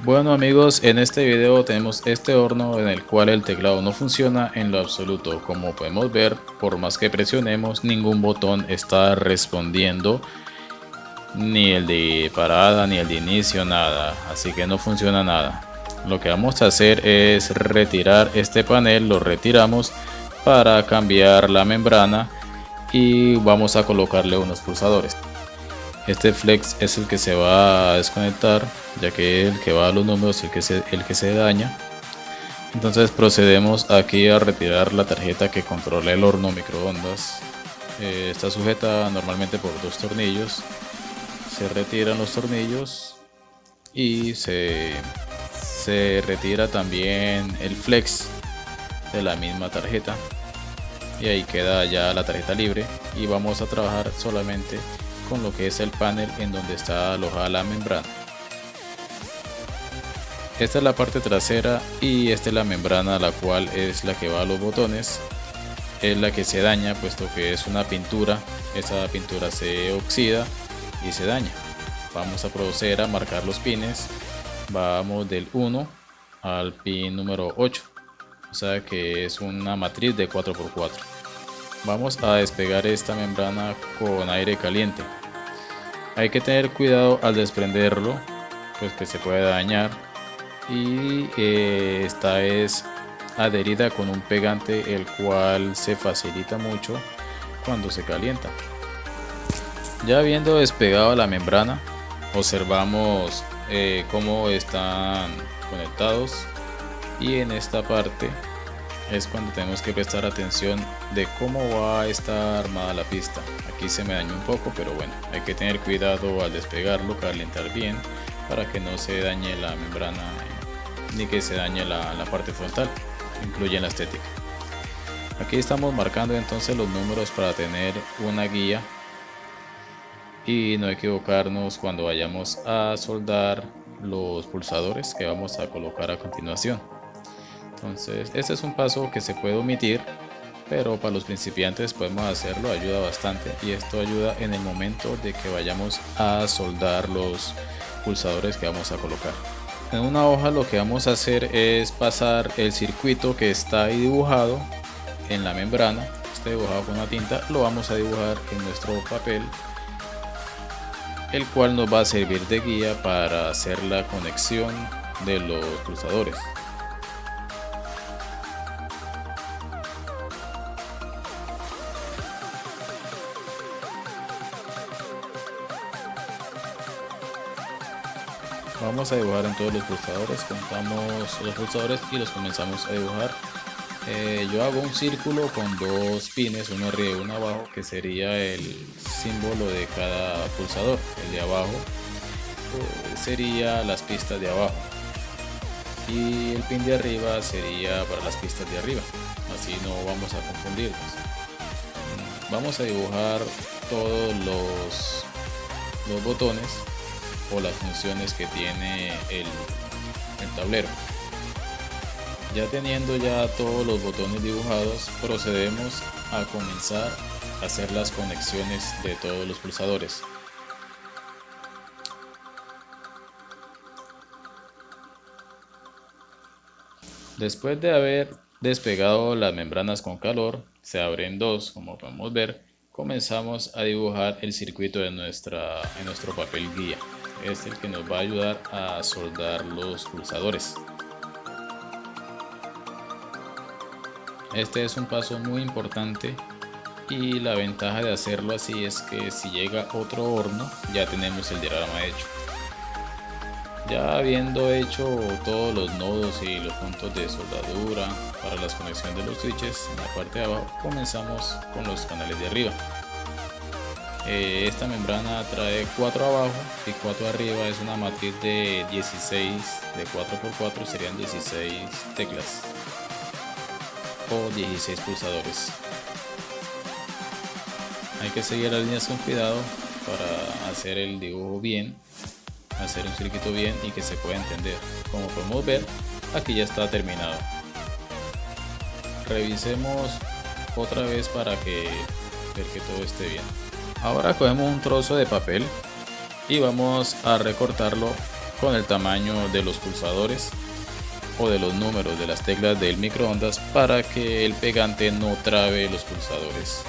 Bueno amigos, en este video tenemos este horno en el cual el teclado no funciona en lo absoluto. Como podemos ver, por más que presionemos, ningún botón está respondiendo, ni el de parada ni el de inicio, nada, así que no funciona nada. Lo que vamos a hacer es retirar este panel, lo retiramos para cambiar la membrana y vamos a colocarle unos pulsadores. Este flex es el que se va a desconectar, ya que el que va a los números es el que se daña. Entonces procedemos aquí a retirar la tarjeta que controla el horno microondas. Está sujeta normalmente por dos tornillos. Se retiran los tornillos y se retira también el flex de la misma tarjeta. Y ahí queda ya la tarjeta libre y vamos a trabajar solamente con lo que es el panel en donde está alojada la membrana. Esta es la parte trasera y esta es la membrana, la cual es la que va a los botones. Es la que se daña puesto que es una pintura. Esa pintura se oxida y se daña. Vamos a proceder a marcar los pines. Vamos del 1 al pin número 8, o sea que es una matriz de 4x4. Vamos a despegar esta membrana con aire caliente. Hay que tener cuidado al desprenderlo, pues que se puede dañar. Y esta es adherida con un pegante, el cual se facilita mucho cuando se calienta. Ya habiendo despegado la membrana, observamos cómo están conectados, y en esta parte es cuando tenemos que prestar atención de cómo va a estar armada la pista. Aquí se me dañó un poco, pero bueno, hay que tener cuidado al despegarlo, calentar bien para que no se dañe la membrana ni que se dañe la parte frontal, incluye la estética. Aquí estamos marcando entonces los números para tener una guía y no equivocarnos cuando vayamos a soldar los pulsadores que vamos a colocar a continuación. Entonces este es un paso que se puede omitir, pero para los principiantes podemos hacerlo, ayuda bastante, y esto ayuda en el momento de que vayamos a soldar los pulsadores que vamos a colocar. En una hoja lo que vamos a hacer es pasar el circuito que está ahí dibujado en la membrana. Está dibujado con una tinta, lo vamos a dibujar en nuestro papel, el cual nos va a servir de guía para hacer la conexión de los pulsadores. Vamos a dibujar en todos los pulsadores, contamos los pulsadores y los comenzamos a dibujar. Yo hago un círculo con dos pines, uno arriba y uno abajo, que sería el símbolo de cada pulsador. El de abajo sería las pistas de abajo y el pin de arriba sería para las pistas de arriba, así no vamos a confundirnos. Vamos a dibujar todos los botones o las funciones que tiene el tablero. Ya teniendo ya todos los botones dibujados, procedemos a comenzar a hacer las conexiones de todos los pulsadores. Después de haber despegado las membranas con calor, se abren dos, como podemos ver. Comenzamos a dibujar el circuito de nuestro papel guía. Es el que nos va a ayudar a soldar los pulsadores. Este es un paso muy importante y la ventaja de hacerlo así es que si llega otro horno ya tenemos el diagrama hecho. Ya habiendo hecho todos los nodos y los puntos de soldadura para las conexiones de los switches, en la parte de abajo comenzamos con los canales de arriba. Esta membrana trae 4 abajo y 4 arriba, es una matriz de 16, de 4x4 serían 16 teclas o 16 pulsadores. Hay que seguir las líneas con cuidado para hacer el dibujo bien, hacer un circuito bien y que se pueda entender. Como podemos ver, aquí ya está terminado. Revisemos otra vez para ver que todo esté bien. Ahora cogemos un trozo de papel y vamos a recortarlo con el tamaño de los pulsadores o de los números de las teclas del microondas para que el pegante no trabe los pulsadores.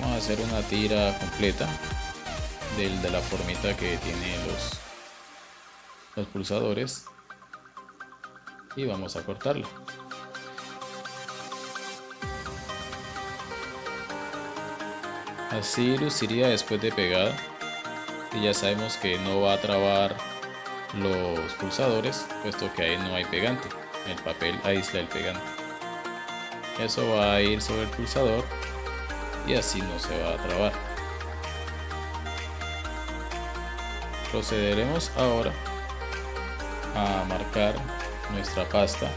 Vamos a hacer una tira completa de la formita que tiene los pulsadores y vamos a cortarlo. Así luciría después de pegada, y ya sabemos que no va a trabar los pulsadores puesto que ahí no hay pegante, el papel aísla el pegante. Eso va a ir sobre el pulsador y así no se va a trabar. Procederemos ahora a marcar nuestra pasta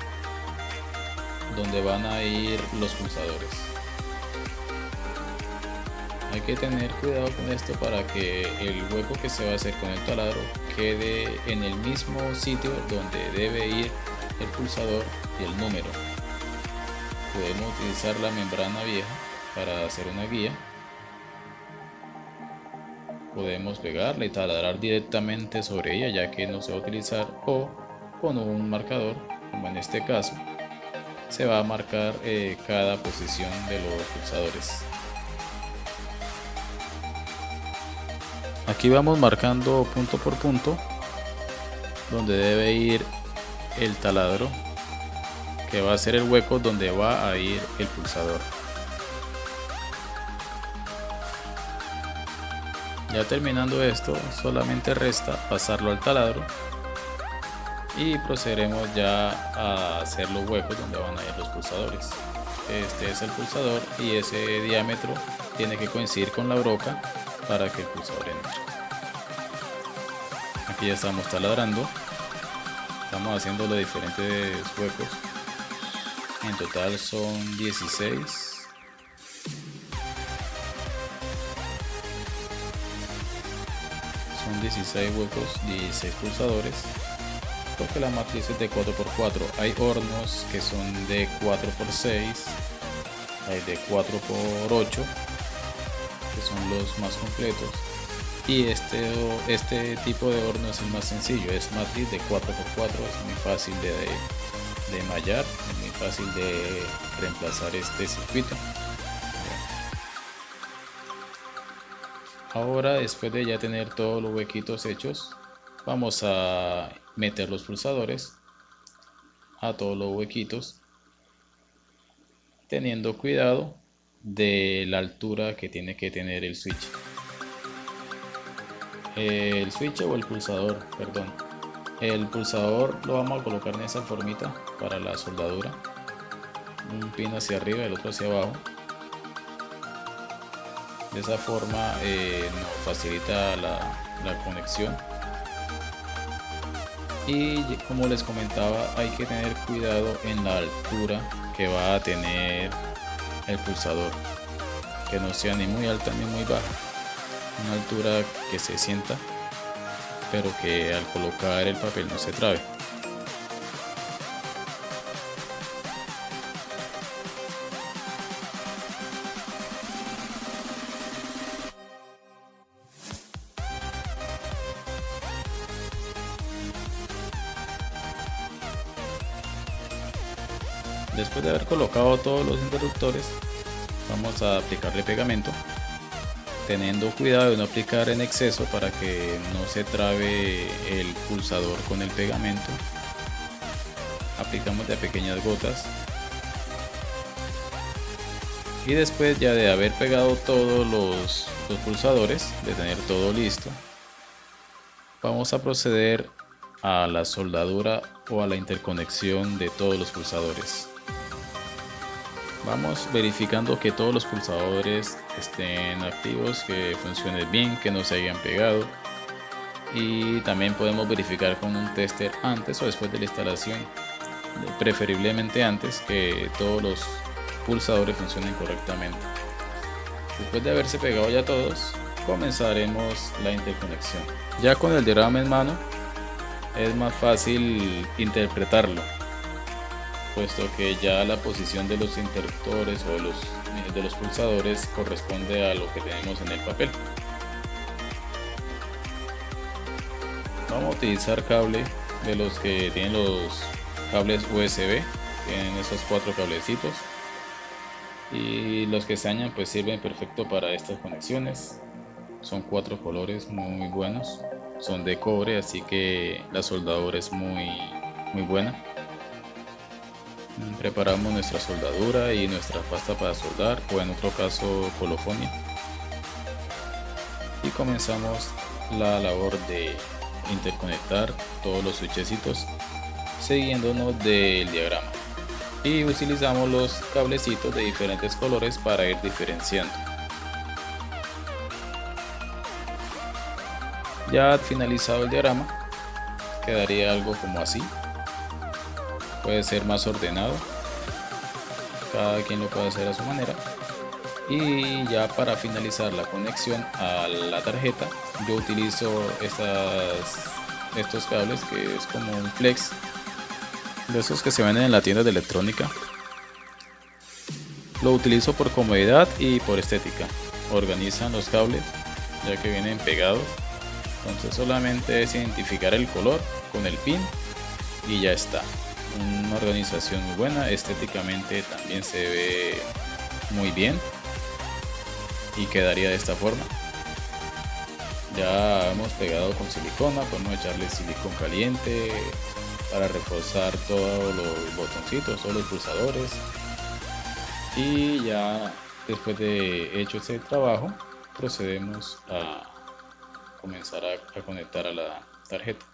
donde van a ir los pulsadores. Hay que tener cuidado con esto para que el hueco que se va a hacer con el taladro quede en el mismo sitio donde debe ir el pulsador y el número. Podemos utilizar la membrana vieja para hacer una guía. Podemos pegarla y taladrar directamente sobre ella, ya que no se va a utilizar, o con un marcador, como en este caso, se va a marcar cada posición de los pulsadores. Aquí vamos marcando punto por punto donde debe ir el taladro, que va a ser el hueco donde va a ir el pulsador. Ya terminando esto, solamente resta pasarlo al taladro y procederemos ya a hacer los huecos donde van a ir los pulsadores. Este es el pulsador y ese diámetro tiene que coincidir con la broca para que el pulsador entre. Aquí ya estamos taladrando, estamos haciendo los diferentes huecos. En total son 16. Son 16 huecos, 16 pulsadores, porque la matriz es de 4x4. Hay hornos que son de 4x6, hay de 4x8, que son los más completos, y este tipo de horno es el más sencillo, es matriz de 4x4, es muy fácil de mallar, es muy fácil de reemplazar este circuito. Ahora, después de ya tener todos los huequitos hechos, vamos a meter los pulsadores a todos los huequitos, teniendo cuidado de la altura que tiene que tener el switch. El switch o el pulsador, perdón. El pulsador lo vamos a colocar en esa formita para la soldadura. Un pin hacia arriba y el otro hacia abajo. De esa forma nos facilita la conexión. Y como les comentaba, hay que tener cuidado en la altura que va a tener el pulsador, que no sea ni muy alta ni muy baja, una altura que se sienta, pero que al colocar el papel no se trabe. Después de haber colocado todos los interruptores, vamos a aplicarle pegamento, teniendo cuidado de no aplicar en exceso para que no se trabe el pulsador con el pegamento. Aplicamos de pequeñas gotas y después ya de haber pegado todos los pulsadores, de tener todo listo, vamos a proceder a la soldadura o a la interconexión de todos los pulsadores. Vamos verificando que todos los pulsadores estén activos, que funcionen bien, que no se hayan pegado, y también podemos verificar con un tester antes o después de la instalación, preferiblemente antes, que todos los pulsadores funcionen correctamente. Después de haberse pegado ya todos, comenzaremos la interconexión. Ya con el diagrama en mano es más fácil interpretarlo, puesto que ya la posición de los interruptores o de los pulsadores corresponde a lo que tenemos en el papel. Vamos a utilizar cable de los que tienen los cables USB, tienen esos 4 cablecitos, y los que se dañan pues sirven perfecto para estas conexiones. Son 4 colores muy buenos, son de cobre, así que la soldadura es muy buena. Preparamos nuestra soldadura y nuestra pasta para soldar, o en otro caso colofonia, y comenzamos la labor de interconectar todos los switchecitos siguiéndonos del diagrama, y utilizamos los cablecitos de diferentes colores para ir diferenciando. Ya finalizado el diagrama, quedaría algo como así. Puede ser más ordenado, cada quien lo puede hacer a su manera. Y ya para finalizar la conexión a la tarjeta, yo utilizo estos cables, que es como un flex de esos que se venden en la tienda de electrónica. Lo utilizo por comodidad y por estética. Organizan los cables ya que vienen pegados, entonces solamente es identificar el color con el pin y ya está. Una organización muy buena, estéticamente también se ve muy bien y quedaría de esta forma. Ya hemos pegado con silicona, podemos echarle silicón caliente para reforzar todos los botoncitos, todos los pulsadores, y ya después de hecho este trabajo procedemos a comenzar a conectar a la tarjeta.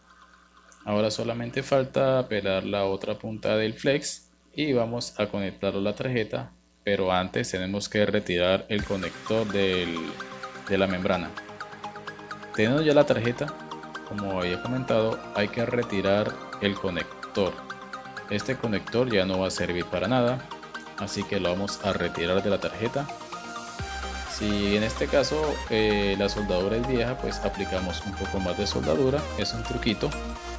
Ahora solamente falta pelar la otra punta del flex y vamos a conectarlo a la tarjeta, pero antes tenemos que retirar el conector de la membrana. Teniendo ya la tarjeta, como había comentado, hay que retirar el conector. Este conector ya no va a servir para nada, así que lo vamos a retirar de la tarjeta. Si en este caso la soldadura es vieja, pues aplicamos un poco más de soldadura, es un truquito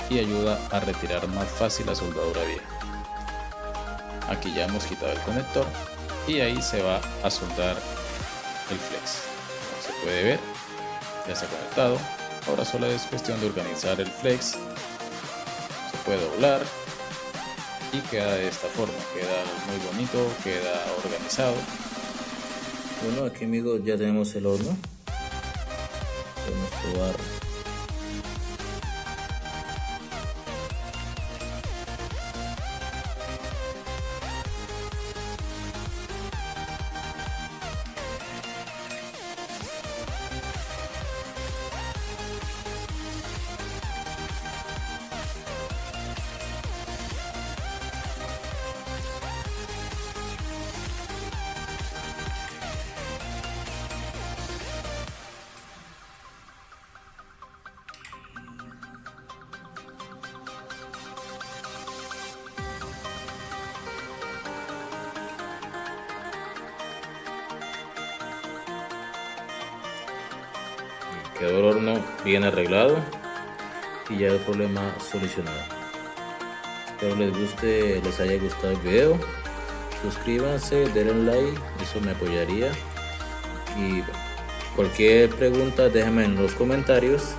y ayuda a retirar más fácil la soldadura vieja. Aquí ya hemos quitado el conector y ahí se va a soldar el flex. Como se puede ver, ya se ha conectado. Ahora solo es cuestión de organizar el flex, se puede doblar y queda de esta forma, queda muy bonito, queda organizado. Bueno, aquí amigos ya tenemos el horno, podemos probar. Quedó el horno bien arreglado y ya el problema solucionado. Espero les haya gustado el video. Suscríbanse, denle un like, eso me apoyaría. Y cualquier pregunta déjame en los comentarios.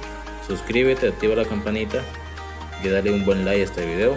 Suscríbete, activa la campanita y dale un buen like a este video.